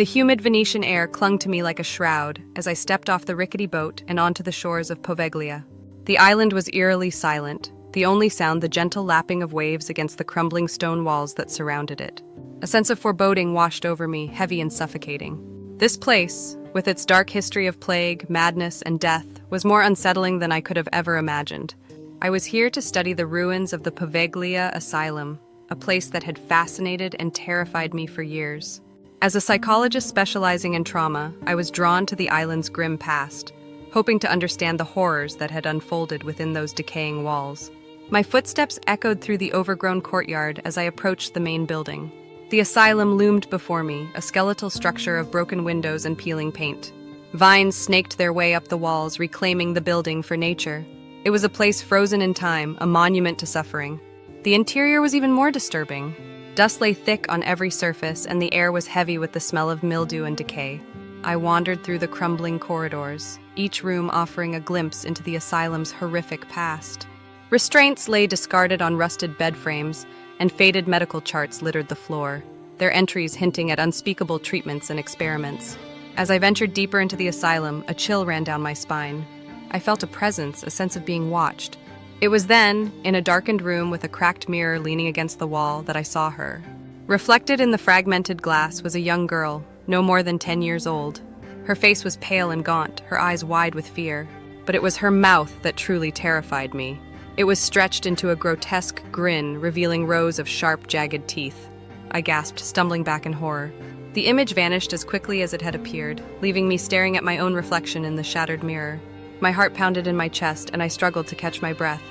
The humid Venetian air clung to me like a shroud as I stepped off the rickety boat and onto the shores of Poveglia. The island was eerily silent, the only sound the gentle lapping of waves against the crumbling stone walls that surrounded it. A sense of foreboding washed over me, heavy and suffocating. This place, with its dark history of plague, madness, and death, was more unsettling than I could have ever imagined. I was here to study the ruins of the Poveglia Asylum, a place that had fascinated and terrified me for years. As a psychologist specializing in trauma, I was drawn to the island's grim past, hoping to understand the horrors that had unfolded within those decaying walls. My footsteps echoed through the overgrown courtyard as I approached the main building. The asylum loomed before me, a skeletal structure of broken windows and peeling paint. Vines snaked their way up the walls, reclaiming the building for nature. It was a place frozen in time, a monument to suffering. The interior was even more disturbing. Dust lay thick on every surface, and the air was heavy with the smell of mildew and decay. I wandered through the crumbling corridors, each room offering a glimpse into the asylum's horrific past. Restraints lay discarded on rusted bed frames, and faded medical charts littered the floor, their entries hinting at unspeakable treatments and experiments. As I ventured deeper into the asylum, a chill ran down my spine. I felt a presence, a sense of being watched. It was then, in a darkened room with a cracked mirror leaning against the wall, that I saw her. Reflected in the fragmented glass was a young girl, no more than 10 years old. Her face was pale and gaunt, her eyes wide with fear. But it was her mouth that truly terrified me. It was stretched into a grotesque grin, revealing rows of sharp, jagged teeth. I gasped, stumbling back in horror. The image vanished as quickly as it had appeared, leaving me staring at my own reflection in the shattered mirror. My heart pounded in my chest, and I struggled to catch my breath.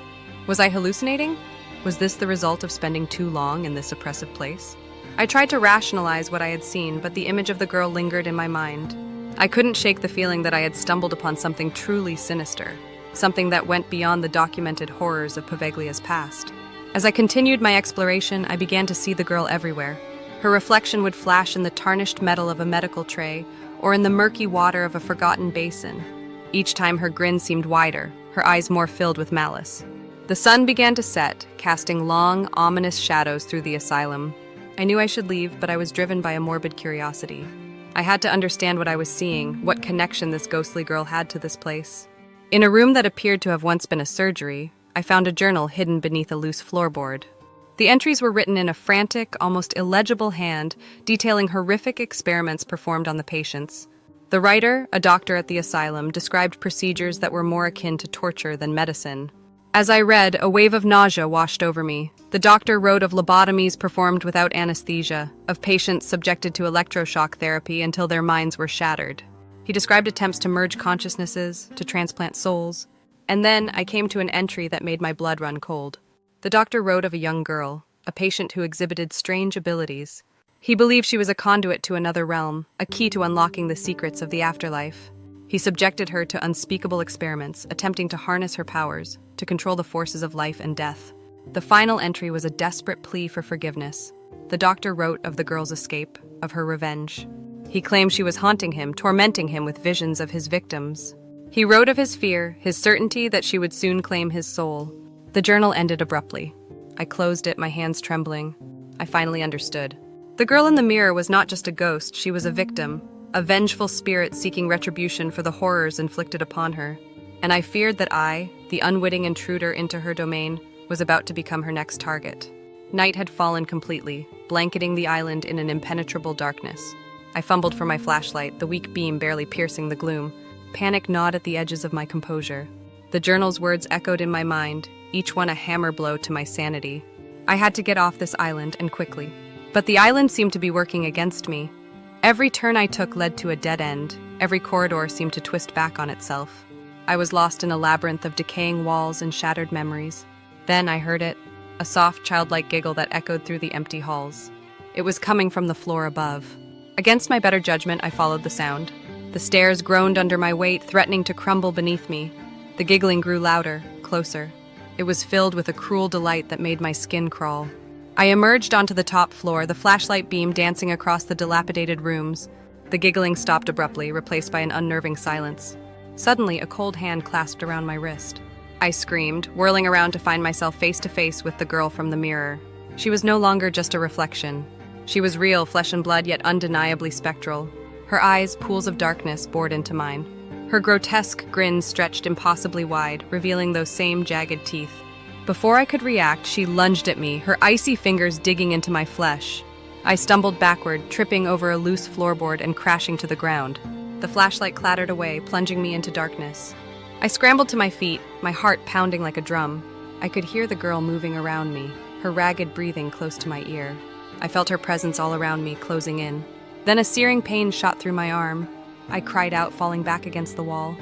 Was I hallucinating? Was this the result of spending too long in this oppressive place? I tried to rationalize what I had seen, but the image of the girl lingered in my mind. I couldn't shake the feeling that I had stumbled upon something truly sinister, something that went beyond the documented horrors of Poveglia's past. As I continued my exploration, I began to see the girl everywhere. Her reflection would flash in the tarnished metal of a medical tray, or in the murky water of a forgotten basin. Each time her grin seemed wider, her eyes more filled with malice. The sun began to set, casting long, ominous shadows through the asylum. I knew I should leave, but I was driven by a morbid curiosity. I had to understand what I was seeing, what connection this ghostly girl had to this place. In a room that appeared to have once been a surgery, I found a journal hidden beneath a loose floorboard. The entries were written in a frantic, almost illegible hand, detailing horrific experiments performed on the patients. The writer, a doctor at the asylum, described procedures that were more akin to torture than medicine. As I read, a wave of nausea washed over me. The doctor wrote of lobotomies performed without anesthesia, of patients subjected to electroshock therapy until their minds were shattered. He described attempts to merge consciousnesses, to transplant souls. And then I came to an entry that made my blood run cold. The doctor wrote of a young girl, a patient who exhibited strange abilities. He believed she was a conduit to another realm, a key to unlocking the secrets of the afterlife. He subjected her to unspeakable experiments, attempting to harness her powers, to control the forces of life and death. The final entry was a desperate plea for forgiveness. The doctor wrote of the girl's escape, of her revenge. He claimed she was haunting him, tormenting him with visions of his victims. He wrote of his fear, his certainty that she would soon claim his soul. The journal ended abruptly. I closed it, my hands trembling. I finally understood. The girl in the mirror was not just a ghost, she was a victim, a vengeful spirit seeking retribution for the horrors inflicted upon her. And I feared that I, the unwitting intruder into her domain, was about to become her next target. Night had fallen completely, blanketing the island in an impenetrable darkness. I fumbled for my flashlight, the weak beam barely piercing the gloom. Panic gnawed at the edges of my composure. The journal's words echoed in my mind, each one a hammer blow to my sanity. I had to get off this island, and quickly. But the island seemed to be working against me. Every turn I took led to a dead end. Every corridor seemed to twist back on itself. I was lost in a labyrinth of decaying walls and shattered memories. Then I heard it, a soft, childlike giggle that echoed through the empty halls. It was coming from the floor above. Against my better judgment, I followed the sound. The stairs groaned under my weight, threatening to crumble beneath me. The giggling grew louder, closer. It was filled with a cruel delight that made my skin crawl. I emerged onto the top floor, the flashlight beam dancing across the dilapidated rooms. The giggling stopped abruptly, replaced by an unnerving silence. Suddenly, a cold hand clasped around my wrist. I screamed, whirling around to find myself face to face with the girl from the mirror. She was no longer just a reflection. She was real, flesh and blood, yet undeniably spectral. Her eyes, pools of darkness, bored into mine. Her grotesque grin stretched impossibly wide, revealing those same jagged teeth. Before I could react, she lunged at me, her icy fingers digging into my flesh. I stumbled backward, tripping over a loose floorboard and crashing to the ground. The flashlight clattered away, plunging me into darkness. I scrambled to my feet, my heart pounding like a drum. I could hear the girl moving around me, her ragged breathing close to my ear. I felt her presence all around me, closing in. Then a searing pain shot through my arm. I cried out, falling back against the wall.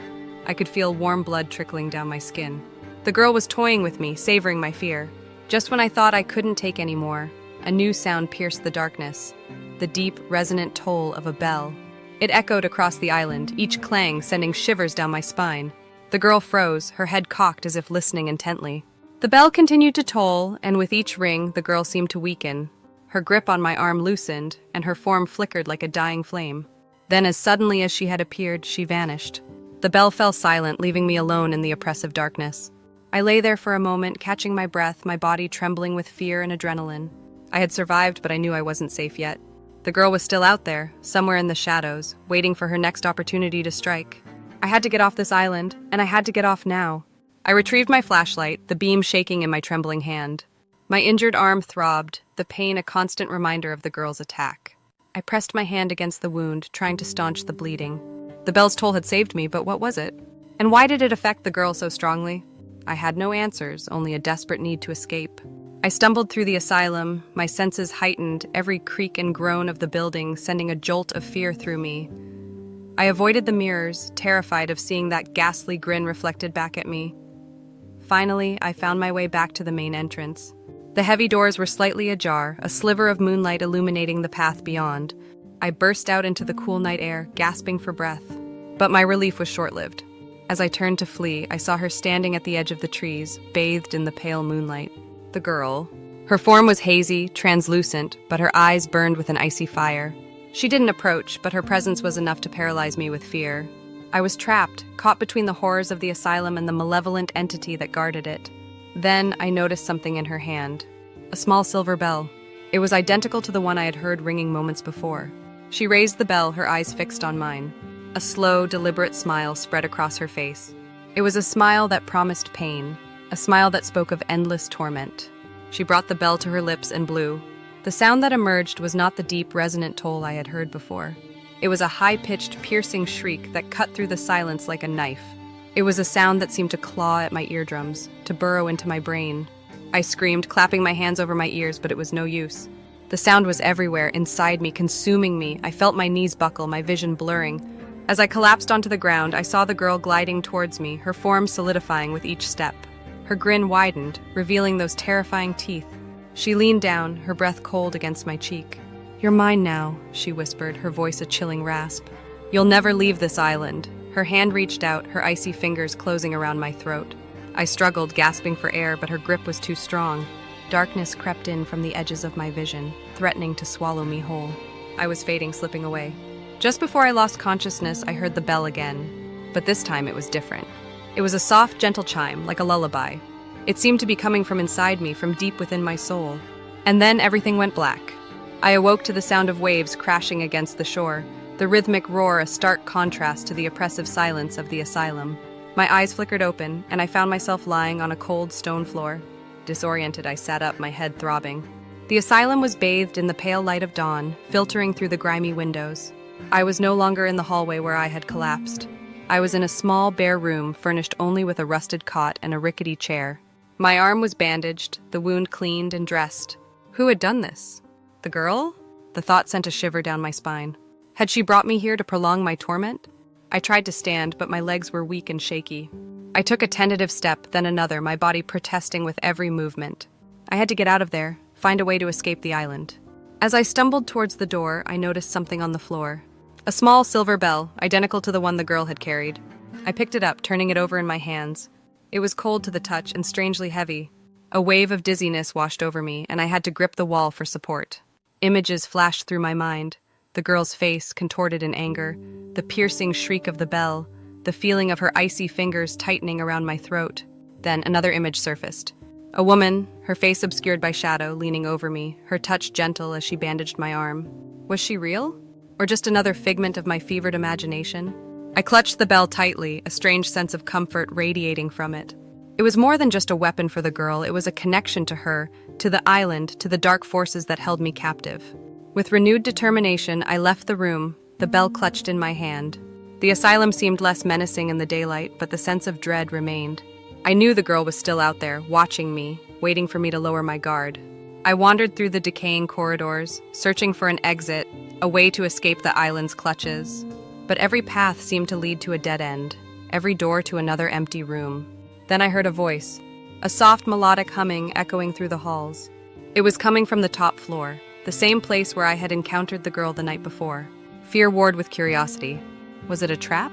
I could feel warm blood trickling down my skin. The girl was toying with me, savoring my fear. Just when I thought I couldn't take any more, a new sound pierced the darkness, the deep, resonant toll of a bell. It echoed across the island, each clang sending shivers down my spine. The girl froze, her head cocked as if listening intently. The bell continued to toll, and with each ring, the girl seemed to weaken. Her grip on my arm loosened, and her form flickered like a dying flame. Then, as suddenly as she had appeared, she vanished. The bell fell silent, leaving me alone in the oppressive darkness. I lay there for a moment, catching my breath, my body trembling with fear and adrenaline. I had survived, but I knew I wasn't safe yet. The girl was still out there, somewhere in the shadows, waiting for her next opportunity to strike. I had to get off this island, and I had to get off now. I retrieved my flashlight, the beam shaking in my trembling hand. My injured arm throbbed, the pain a constant reminder of the girl's attack. I pressed my hand against the wound, trying to staunch the bleeding. The bell's toll had saved me, but what was it? And why did it affect the girl so strongly? I had no answers, only a desperate need to escape. I stumbled through the asylum, my senses heightened, every creak and groan of the building sending a jolt of fear through me. I avoided the mirrors, terrified of seeing that ghastly grin reflected back at me. Finally, I found my way back to the main entrance. The heavy doors were slightly ajar, a sliver of moonlight illuminating the path beyond. I burst out into the cool night air, gasping for breath. But my relief was short-lived. As I turned to flee, I saw her standing at the edge of the trees, bathed in the pale moonlight. The girl. Her form was hazy, translucent, but her eyes burned with an icy fire. She didn't approach, but her presence was enough to paralyze me with fear. I was trapped, caught between the horrors of the asylum and the malevolent entity that guarded it. Then I noticed something in her hand. A small silver bell. It was identical to the one I had heard ringing moments before. She raised the bell, her eyes fixed on mine. A slow, deliberate smile spread across her face. It was a smile that promised pain, a smile that spoke of endless torment. She brought the bell to her lips and blew. The sound that emerged was not the deep, resonant toll I had heard before. It was a high-pitched, piercing shriek that cut through the silence like a knife. It was a sound that seemed to claw at my eardrums, to burrow into my brain. I screamed, clapping my hands over my ears, but it was no use. The sound was everywhere, inside me, consuming me. I felt my knees buckle, my vision blurring. As I collapsed onto the ground, I saw the girl gliding towards me, her form solidifying with each step. Her grin widened, revealing those terrifying teeth. She leaned down, her breath cold against my cheek. "You're mine now," she whispered, her voice a chilling rasp. "You'll never leave this island." Her hand reached out, her icy fingers closing around my throat. I struggled, gasping for air, but her grip was too strong. Darkness crept in from the edges of my vision, threatening to swallow me whole. I was fading, slipping away. Just before I lost consciousness, I heard the bell again. But this time it was different. It was a soft, gentle chime, like a lullaby. It seemed to be coming from inside me, from deep within my soul. And then everything went black. I awoke to the sound of waves crashing against the shore, the rhythmic roar a stark contrast to the oppressive silence of the asylum. My eyes flickered open, and I found myself lying on a cold stone floor. Disoriented, I sat up, my head throbbing. The asylum was bathed in the pale light of dawn, filtering through the grimy windows. I was no longer in the hallway where I had collapsed. I was in a small, bare room, furnished only with a rusted cot and a rickety chair. My arm was bandaged, the wound cleaned and dressed. Who had done this? The girl? The thought sent a shiver down my spine. Had she brought me here to prolong my torment? I tried to stand, but my legs were weak and shaky. I took a tentative step, then another, my body protesting with every movement. I had to get out of there, find a way to escape the island. As I stumbled towards the door, I noticed something on the floor. A small silver bell, identical to the one the girl had carried. I picked it up, turning it over in my hands. It was cold to the touch and strangely heavy. A wave of dizziness washed over me, and I had to grip the wall for support. Images flashed through my mind. The girl's face, contorted in anger, the piercing shriek of the bell, the feeling of her icy fingers tightening around my throat. Then another image surfaced. A woman, her face obscured by shadow, leaning over me, her touch gentle as she bandaged my arm. Was she real? Or just another figment of my fevered imagination? I clutched the bell tightly, a strange sense of comfort radiating from it. It was more than just a weapon for the girl, it was a connection to her, to the island, to the dark forces that held me captive. With renewed determination, I left the room, the bell clutched in my hand. The asylum seemed less menacing in the daylight, but the sense of dread remained. I knew the girl was still out there, watching me, waiting for me to lower my guard. I wandered through the decaying corridors, searching for an exit, a way to escape the island's clutches. But every path seemed to lead to a dead end, every door to another empty room. Then I heard a voice, a soft melodic humming echoing through the halls. It was coming from the top floor, the same place where I had encountered the girl the night before. Fear warred with curiosity. Was it a trap?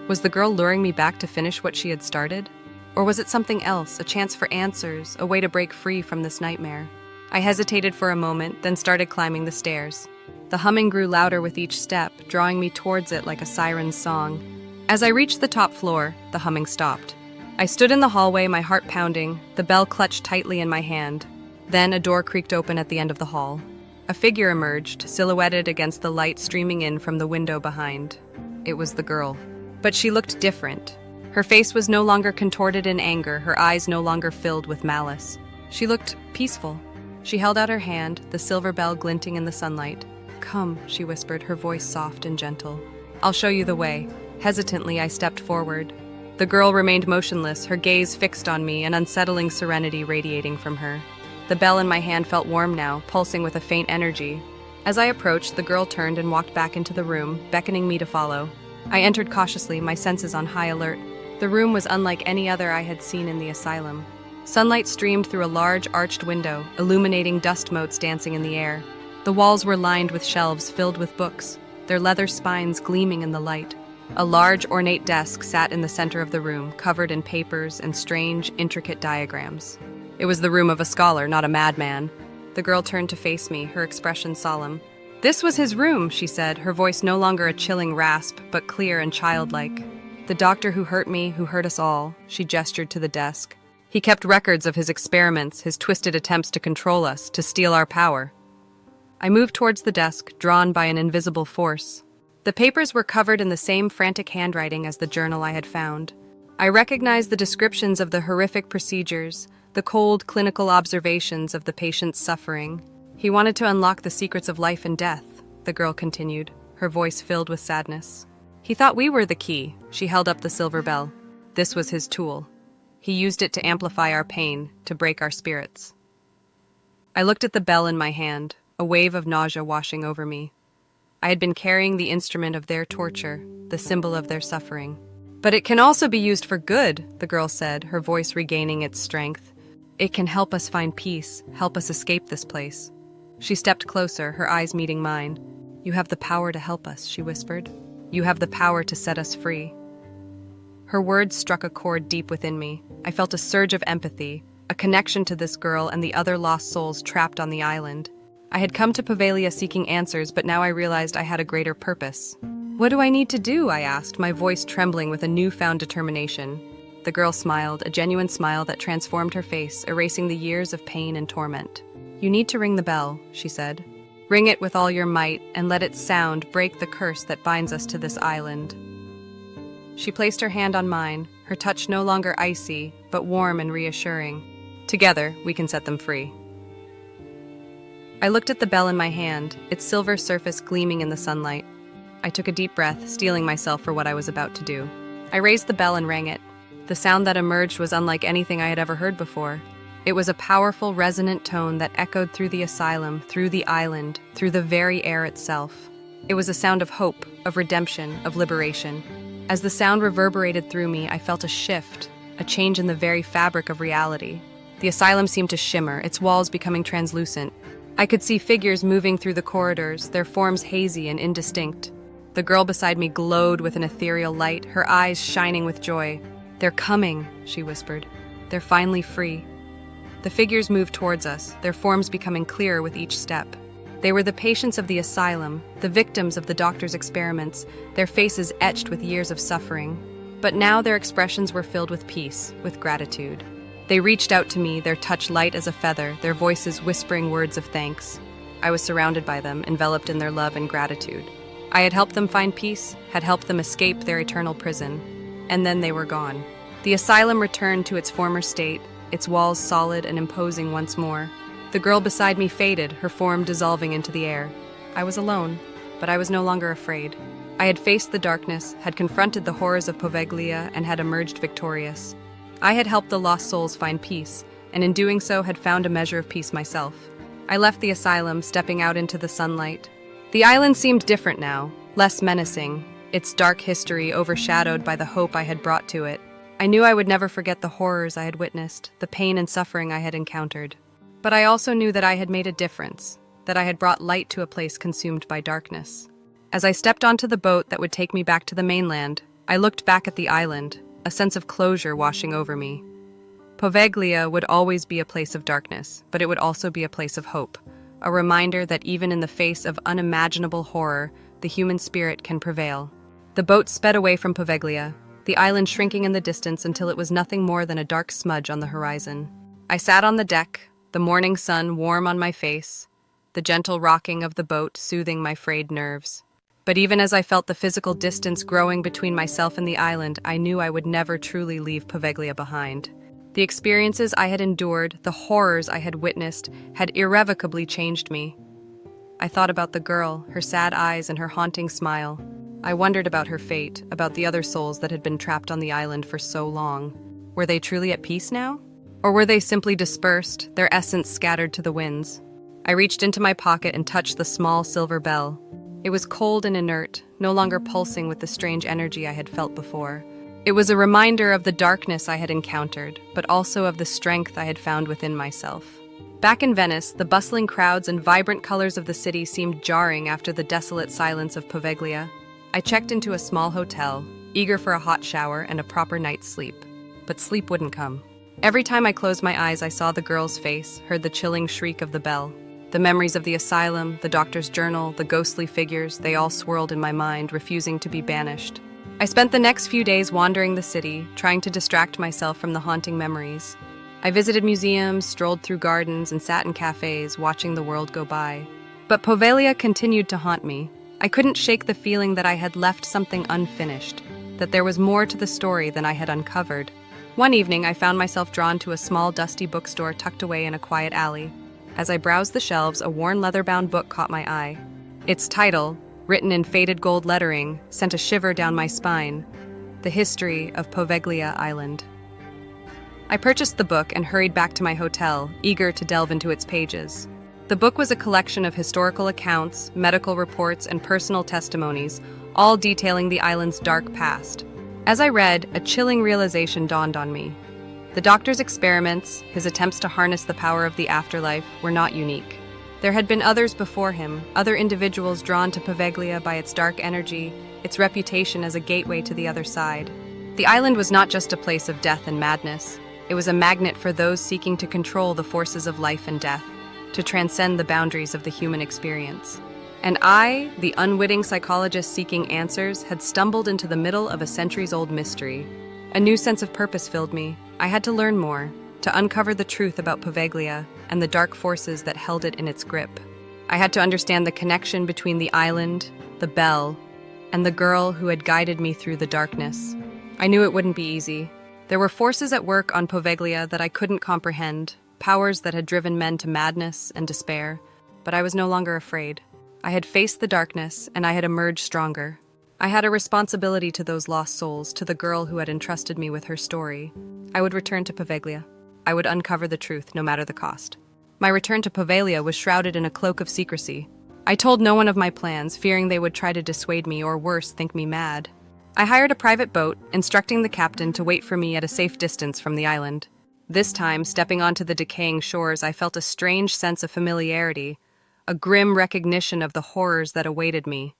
Was the girl luring me back to finish what she had started? Or was it something else, a chance for answers, a way to break free from this nightmare? I hesitated for a moment, then started climbing the stairs. The humming grew louder with each step, drawing me towards it like a siren's song. As I reached the top floor, the humming stopped. I stood in the hallway, my heart pounding, the bell clutched tightly in my hand. Then a door creaked open at the end of the hall. A figure emerged, silhouetted against the light streaming in from the window behind. It was the girl. But she looked different. Her face was no longer contorted in anger, her eyes no longer filled with malice. She looked peaceful. She held out her hand, the silver bell glinting in the sunlight. "Come," she whispered, her voice soft and gentle. "I'll show you the way." Hesitantly, I stepped forward. The girl remained motionless, her gaze fixed on me, an unsettling serenity radiating from her. The bell in my hand felt warm now, pulsing with a faint energy. As I approached, the girl turned and walked back into the room, beckoning me to follow. I entered cautiously, my senses on high alert. The room was unlike any other I had seen in the asylum. Sunlight streamed through a large arched window, illuminating dust motes dancing in the air. The walls were lined with shelves filled with books, their leather spines gleaming in the light. A large, ornate desk sat in the center of the room, covered in papers and strange, intricate diagrams. It was the room of a scholar, not a madman. The girl turned to face me, her expression solemn. "This was his room," she said, her voice no longer a chilling rasp, but clear and childlike. "The doctor who hurt me, who hurt us all," she gestured to the desk. "He kept records of his experiments, his twisted attempts to control us, to steal our power." I moved towards the desk, drawn by an invisible force. The papers were covered in the same frantic handwriting as the journal I had found. I recognized the descriptions of the horrific procedures, the cold clinical observations of the patient's suffering. "He wanted to unlock the secrets of life and death," the girl continued, her voice filled with sadness. "He thought we were the key." She held up the silver bell. "This was his tool. He used it to amplify our pain, to break our spirits." I looked at the bell in my hand, a wave of nausea washing over me. I had been carrying the instrument of their torture, the symbol of their suffering. "But it can also be used for good," the girl said, her voice regaining its strength. "It can help us find peace, help us escape this place." She stepped closer, her eyes meeting mine. "You have the power to help us," she whispered. "You have the power to set us free." Her words struck a chord deep within me. I felt a surge of empathy, a connection to this girl and the other lost souls trapped on the island. I had come to Poveglia seeking answers, but now I realized I had a greater purpose. "What do I need to do?" I asked, my voice trembling with a newfound determination. The girl smiled, a genuine smile that transformed her face, erasing the years of pain and torment. "You need to ring the bell," she said. "Ring it with all your might, and let its sound break the curse that binds us to this island." She placed her hand on mine, her touch no longer icy, but warm and reassuring. "Together, we can set them free." I looked at the bell in my hand, its silver surface gleaming in the sunlight. I took a deep breath, steeling myself for what I was about to do. I raised the bell and rang it. The sound that emerged was unlike anything I had ever heard before. It was a powerful, resonant tone that echoed through the asylum, through the island, through the very air itself. It was a sound of hope, of redemption, of liberation. As the sound reverberated through me, I felt a shift, a change in the very fabric of reality. The asylum seemed to shimmer, its walls becoming translucent. I could see figures moving through the corridors, their forms hazy and indistinct. The girl beside me glowed with an ethereal light, her eyes shining with joy. "They're coming," she whispered. "They're finally free." The figures moved towards us, their forms becoming clearer with each step. They were the patients of the asylum, the victims of the doctor's experiments, their faces etched with years of suffering. But now their expressions were filled with peace, with gratitude. They reached out to me, their touch light as a feather, their voices whispering words of thanks. I was surrounded by them, enveloped in their love and gratitude. I had helped them find peace, had helped them escape their eternal prison. And then they were gone. The asylum returned to its former state, its walls solid and imposing once more. The girl beside me faded, her form dissolving into the air. I was alone, but I was no longer afraid. I had faced the darkness, had confronted the horrors of Poveglia, and had emerged victorious. I had helped the lost souls find peace, and in doing so had found a measure of peace myself. I left the asylum, stepping out into the sunlight. The island seemed different now, less menacing, its dark history overshadowed by the hope I had brought to it. I knew I would never forget the horrors I had witnessed, the pain and suffering I had encountered. But I also knew that I had made a difference, that I had brought light to a place consumed by darkness. As I stepped onto the boat that would take me back to the mainland, I looked back at the island, a sense of closure washing over me. Poveglia would always be a place of darkness, but it would also be a place of hope, a reminder that even in the face of unimaginable horror, the human spirit can prevail. The boat sped away from Poveglia, the island shrinking in the distance until it was nothing more than a dark smudge on the horizon. I sat on the deck, the morning sun warm on my face, the gentle rocking of the boat soothing my frayed nerves. But even as I felt the physical distance growing between myself and the island, I knew I would never truly leave Poveglia behind. The experiences I had endured, the horrors I had witnessed, had irrevocably changed me. I thought about the girl, her sad eyes and her haunting smile. I wondered about her fate, about the other souls that had been trapped on the island for so long. Were they truly at peace now? Or were they simply dispersed, their essence scattered to the winds? I reached into my pocket and touched the small silver bell. It was cold and inert, no longer pulsing with the strange energy I had felt before. It was a reminder of the darkness I had encountered, but also of the strength I had found within myself. Back in Venice, the bustling crowds and vibrant colors of the city seemed jarring after the desolate silence of Poveglia. I checked into a small hotel, eager for a hot shower and a proper night's sleep. But sleep wouldn't come. Every time I closed my eyes, I saw the girl's face, heard the chilling shriek of the bell. The memories of the asylum, the doctor's journal, the ghostly figures, they all swirled in my mind, refusing to be banished. I spent the next few days wandering the city, trying to distract myself from the haunting memories. I visited museums, strolled through gardens, and sat in cafes, watching the world go by. But Poveglia continued to haunt me. I couldn't shake the feeling that I had left something unfinished, that there was more to the story than I had uncovered. One evening, I found myself drawn to a small, dusty bookstore tucked away in a quiet alley. As I browsed the shelves, a worn leather-bound book caught my eye. Its title, written in faded gold lettering, sent a shiver down my spine: The History of Poveglia Island. I purchased the book and hurried back to my hotel, eager to delve into its pages. The book was a collection of historical accounts, medical reports, and personal testimonies, all detailing the island's dark past. As I read, a chilling realization dawned on me. The doctor's experiments, his attempts to harness the power of the afterlife, were not unique. There had been others before him, other individuals drawn to Poveglia by its dark energy, its reputation as a gateway to the other side. The island was not just a place of death and madness. It was a magnet for those seeking to control the forces of life and death, to transcend the boundaries of the human experience. And I, the unwitting psychologist seeking answers, had stumbled into the middle of a centuries-old mystery. A new sense of purpose filled me. I had to learn more, to uncover the truth about Poveglia and the dark forces that held it in its grip. I had to understand the connection between the island, the bell, and the girl who had guided me through the darkness. I knew it wouldn't be easy. There were forces at work on Poveglia that I couldn't comprehend, powers that had driven men to madness and despair, but I was no longer afraid. I had faced the darkness, and I had emerged stronger. I had a responsibility to those lost souls, to the girl who had entrusted me with her story. I would return to Poveglia. I would uncover the truth, no matter the cost. My return to Poveglia was shrouded in a cloak of secrecy. I told no one of my plans, fearing they would try to dissuade me or worse, think me mad. I hired a private boat, instructing the captain to wait for me at a safe distance from the island. This time, stepping onto the decaying shores, I felt a strange sense of familiarity, a grim recognition of the horrors that awaited me.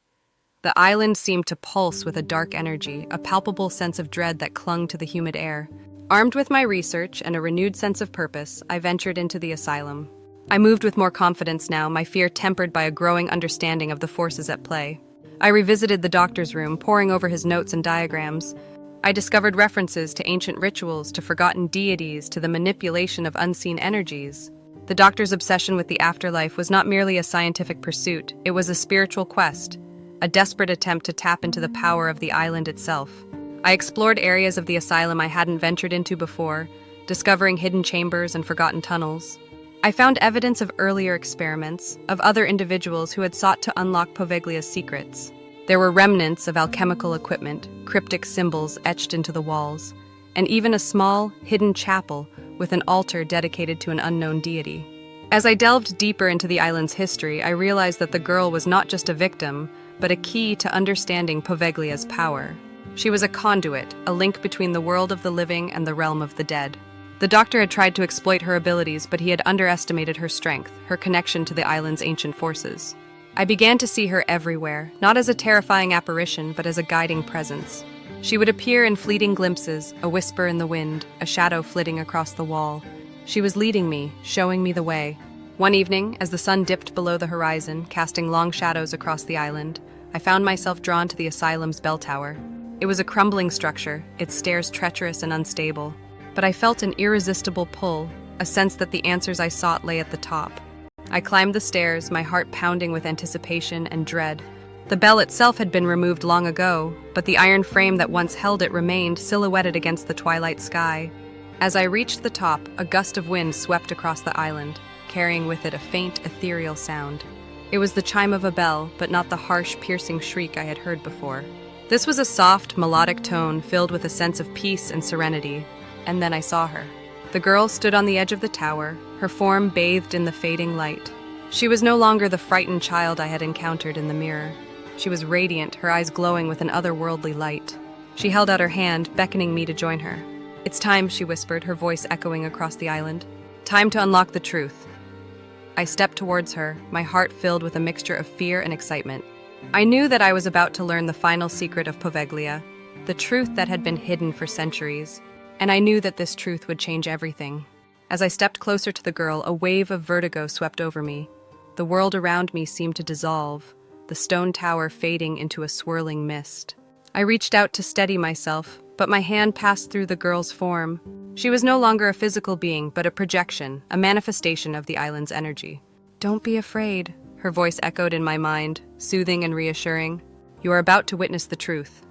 The island seemed to pulse with a dark energy, a palpable sense of dread that clung to the humid air. Armed with my research and a renewed sense of purpose, I ventured into the asylum. I moved with more confidence now, my fear tempered by a growing understanding of the forces at play. I revisited the doctor's room, poring over his notes and diagrams. I discovered references to ancient rituals, to forgotten deities, to the manipulation of unseen energies. The doctor's obsession with the afterlife was not merely a scientific pursuit, it was a spiritual quest. a desperate attempt to tap into the power of the island itself. I explored areas of the asylum I hadn't ventured into before, discovering hidden chambers and forgotten tunnels. I found evidence of earlier experiments, of other individuals who had sought to unlock Poveglia's secrets. There were remnants of alchemical equipment, cryptic symbols etched into the walls, and even a small, hidden chapel with an altar dedicated to an unknown deity. As I delved deeper into the island's history, I realized that the girl was not just a victim, but a key to understanding Poveglia's power. She was a conduit, a link between the world of the living and the realm of the dead. The doctor had tried to exploit her abilities, but he had underestimated her strength, her connection to the island's ancient forces. I began to see her everywhere, not as a terrifying apparition, but as a guiding presence. She would appear in fleeting glimpses, a whisper in the wind, a shadow flitting across the wall. She was leading me, showing me the way. One evening, as the sun dipped below the horizon, casting long shadows across the island, I found myself drawn to the asylum's bell tower. It was a crumbling structure, its stairs treacherous and unstable. But I felt an irresistible pull, a sense that the answers I sought lay at the top. I climbed the stairs, my heart pounding with anticipation and dread. The bell itself had been removed long ago, but the iron frame that once held it remained, silhouetted against the twilight sky. As I reached the top, a gust of wind swept across the island, carrying with it a faint, ethereal sound. It was the chime of a bell, but not the harsh, piercing shriek I had heard before. This was a soft, melodic tone filled with a sense of peace and serenity. And then I saw her. The girl stood on the edge of the tower, her form bathed in the fading light. She was no longer the frightened child I had encountered in the mirror. She was radiant, her eyes glowing with an otherworldly light. She held out her hand, beckoning me to join her. "It's time," she whispered, her voice echoing across the island. "Time to unlock the truth." I stepped towards her, my heart filled with a mixture of fear and excitement. I knew that I was about to learn the final secret of Poveglia, the truth that had been hidden for centuries. And I knew that this truth would change everything. As I stepped closer to the girl, a wave of vertigo swept over me. The world around me seemed to dissolve, the stone tower fading into a swirling mist. I reached out to steady myself, but my hand passed through the girl's form. She was no longer a physical being, but a projection, a manifestation of the island's energy. "Don't be afraid," her voice echoed in my mind, soothing and reassuring. "You are about to witness the truth."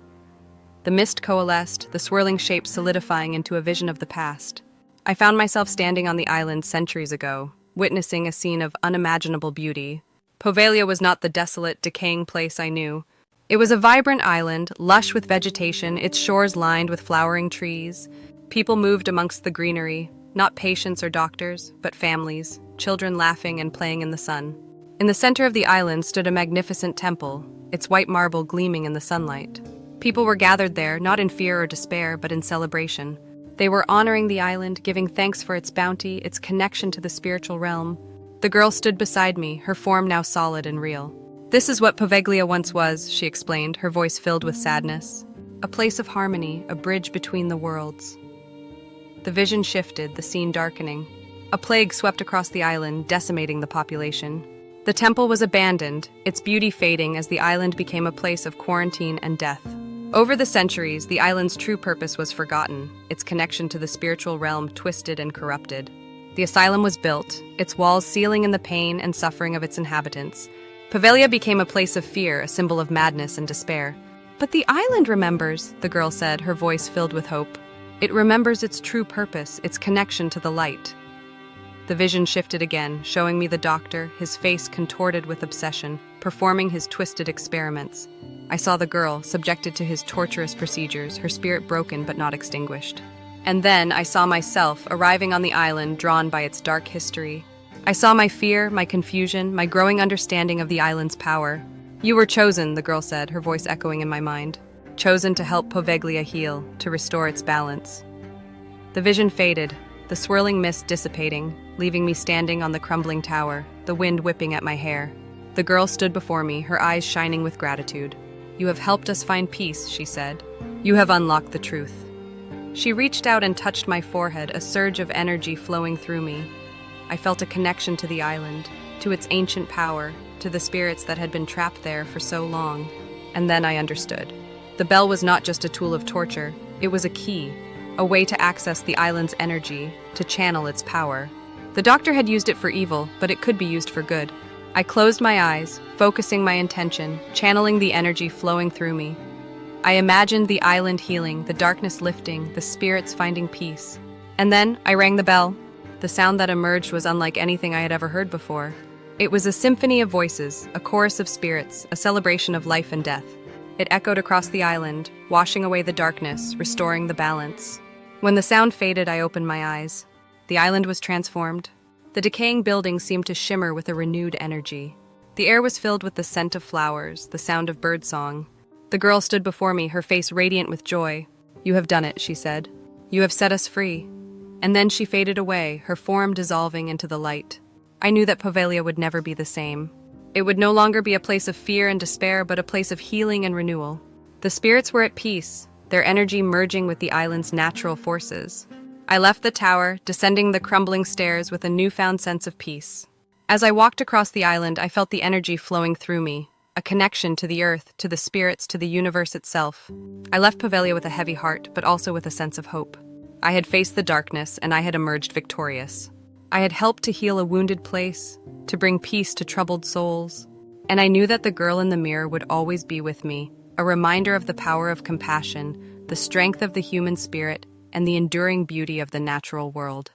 The mist coalesced, the swirling shape solidifying into a vision of the past. I found myself standing on the island centuries ago, witnessing a scene of unimaginable beauty. Poveglia was not the desolate, decaying place I knew. It was a vibrant island, lush with vegetation, its shores lined with flowering trees. People moved amongst the greenery, not patients or doctors, but families, children laughing and playing in the sun. In the center of the island stood a magnificent temple, its white marble gleaming in the sunlight. People were gathered there, not in fear or despair, but in celebration. They were honoring the island, giving thanks for its bounty, its connection to the spiritual realm. The girl stood beside me, her form now solid and real. "This is what Poveglia once was," she explained, her voice filled with sadness. "A place of harmony, a bridge between the worlds." The vision shifted, the scene darkening. A plague swept across the island, decimating the population. The temple was abandoned, its beauty fading as the island became a place of quarantine and death. Over the centuries, the island's true purpose was forgotten, its connection to the spiritual realm twisted and corrupted. The asylum was built, its walls sealing in the pain and suffering of its inhabitants. Poveglia became a place of fear, a symbol of madness and despair. "But the island remembers," the girl said, her voice filled with hope. "It remembers its true purpose, its connection to the light." The vision shifted again, showing me the doctor, his face contorted with obsession, performing his twisted experiments. I saw the girl, subjected to his torturous procedures, her spirit broken but not extinguished. And then I saw myself, arriving on the island, drawn by its dark history. I saw my fear, my confusion, my growing understanding of the island's power. "You were chosen," the girl said, her voice echoing in my mind. "Chosen to help Poveglia heal, to restore its balance." The vision faded, the swirling mist dissipating, leaving me standing on the crumbling tower, the wind whipping at my hair. The girl stood before me, her eyes shining with gratitude. "You have helped us find peace," she said. "You have unlocked the truth." She reached out and touched my forehead, a surge of energy flowing through me. I felt a connection to the island, to its ancient power, to the spirits that had been trapped there for so long. And then I understood. The bell was not just a tool of torture, it was a key, a way to access the island's energy, to channel its power. The doctor had used it for evil, but it could be used for good. I closed my eyes, focusing my intention, channeling the energy flowing through me. I imagined the island healing, the darkness lifting, the spirits finding peace. And then I rang the bell. The sound that emerged was unlike anything I had ever heard before. It was a symphony of voices, a chorus of spirits, a celebration of life and death. It echoed across the island, washing away the darkness, restoring the balance. When the sound faded, I opened my eyes. The island was transformed. The decaying buildings seemed to shimmer with a renewed energy. The air was filled with the scent of flowers, the sound of birdsong. The girl stood before me, her face radiant with joy. "You have done it," she said. "You have set us free." And then she faded away, her form dissolving into the light. I knew that Poveglia would never be the same. It would no longer be a place of fear and despair, but a place of healing and renewal. The spirits were at peace, their energy merging with the island's natural forces. I left the tower, descending the crumbling stairs with a newfound sense of peace. As I walked across the island, I felt the energy flowing through me, a connection to the earth, to the spirits, to the universe itself. I left Poveglia with a heavy heart, but also with a sense of hope. I had faced the darkness, and I had emerged victorious. I had helped to heal a wounded place, to bring peace to troubled souls. And I knew that the girl in the mirror would always be with me, a reminder of the power of compassion, the strength of the human spirit, and the enduring beauty of the natural world.